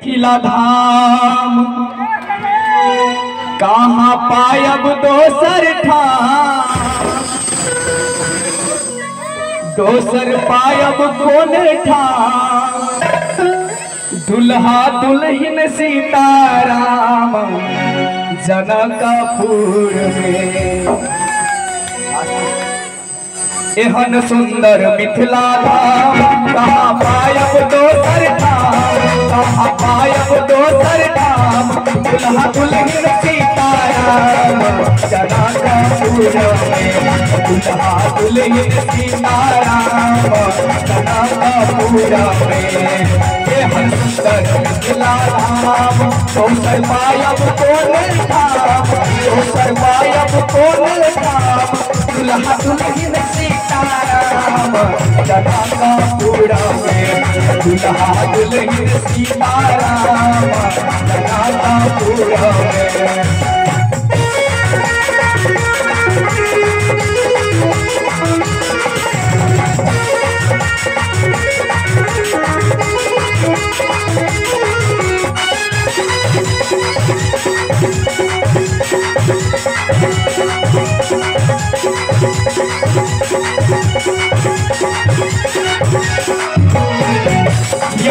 किला धाम कहाँ पायब दोसर ठाम, दोसर पायब कोन ठाम। दुल्हा दुल्हन सीताराम जनकपुर में, एहन सुंदर मिथिला धाम कहाँ पायब दोसर ठाम, कहाँ पायब दोसर ठाम। दुल्हा दुल्हन सीताराम जनकपुर में, दुल्हा दुल्हन सीताराम जनकपुर में। एहन सुंदर मिथिला धाम दोसर पायब कोन ठाम, दोसर पायब कोन ठाम। दुल्हा दुल्हन सीताराम जनकपुर में, दुल्हा दुल्हन सीताराम जनकपुर में।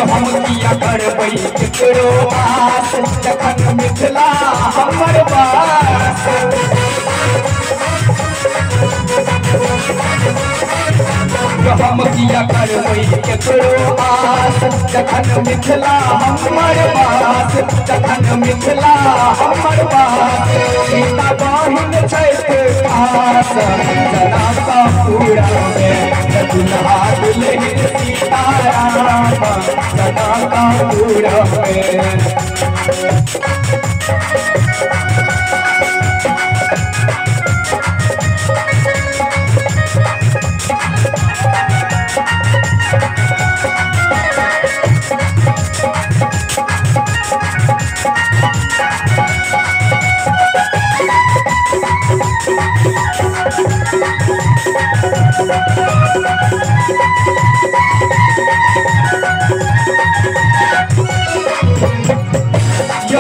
हम किया करबै केकरो आस, जखन मिथिला हमर बास। हम किया करबै केकरो आस, जखन मिथिला हमर बास, जखन मिथिला हमर बास। सीता बहिन छथि खास जनकपुर में, दुल्हा दुल्हन सीताराम जनकपुर में।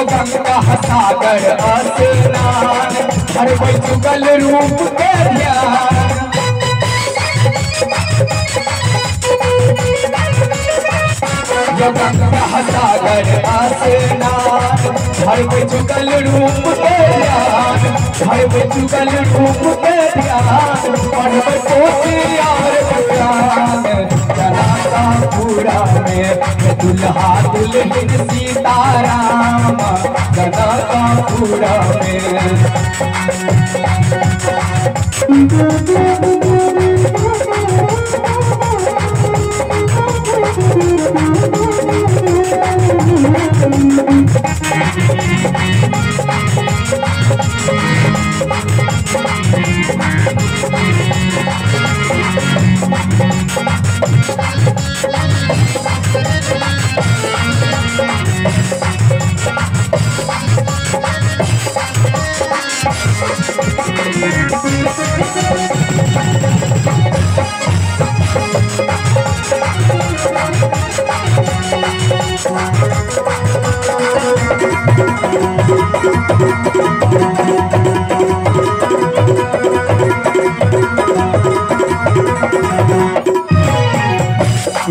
गंगा सागर स्नान हरबै जुगल रूप के ध्यान। गंगा सागर स्नान हरबै जुगल रूप के ध्यान, हरबै जुगल रूप के ध्यान। पढ़बै पोथी और बखान जनकपुर में, दुल्हा दुल्हन सीताराम जनकपुर में।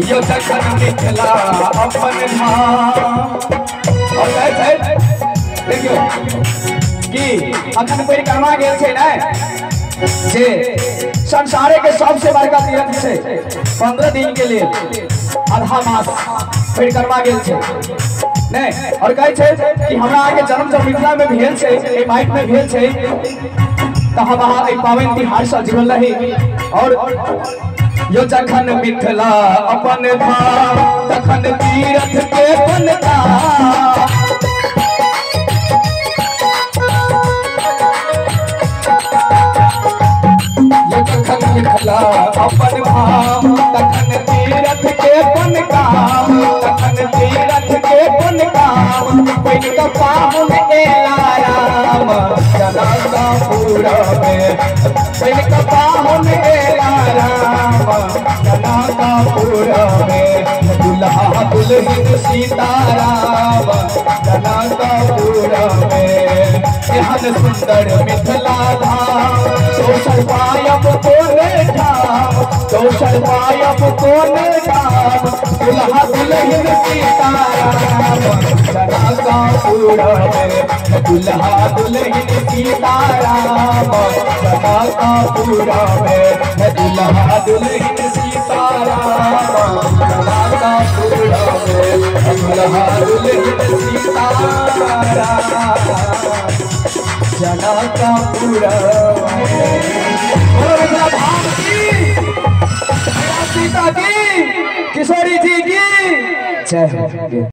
यो जखन मिथिला अपन धाम, और देखियो कि अखन परिक्रमा गेल छै ने, जे संसारे के सबसे बड़का तीर्थ छै। 15 दिन के लिए आधा मास परिक्रमा गेल छै ने, और कहै छै कि हमरा आगे जन्म जब मिथिला में भेल छै, ए माइट में भेल छै, त हम अहाँ एहि पावनि तिहार से जुड़ल रही। और यो जखन मिथिला अपन धाम, तखन तीर्थ के बनता। यो जखन मिथिला अपन धाम, तखन तीर्थ के बनता, तखन तीर्थ के बनता। बन का पाहुन एला राम जनकपुर में, बन का पाहुन एला राम जनकपुर में। दुल्हा दुल्हन सीताराम एहन सुंदर मिथिला धाम दोसर पायब कोने ठाम दोसर पायब कोने ठाम दुल्हा दुल्हन सीताराम जनकपुर में दुल्हा दुल्हन सीताराम जनकपुर में दुल्हा दुल्हन सीताराम जनकपुर में दुल्हा दुल्हन सीताराम जनकपुर सीता की किशोरी जी की जय हो।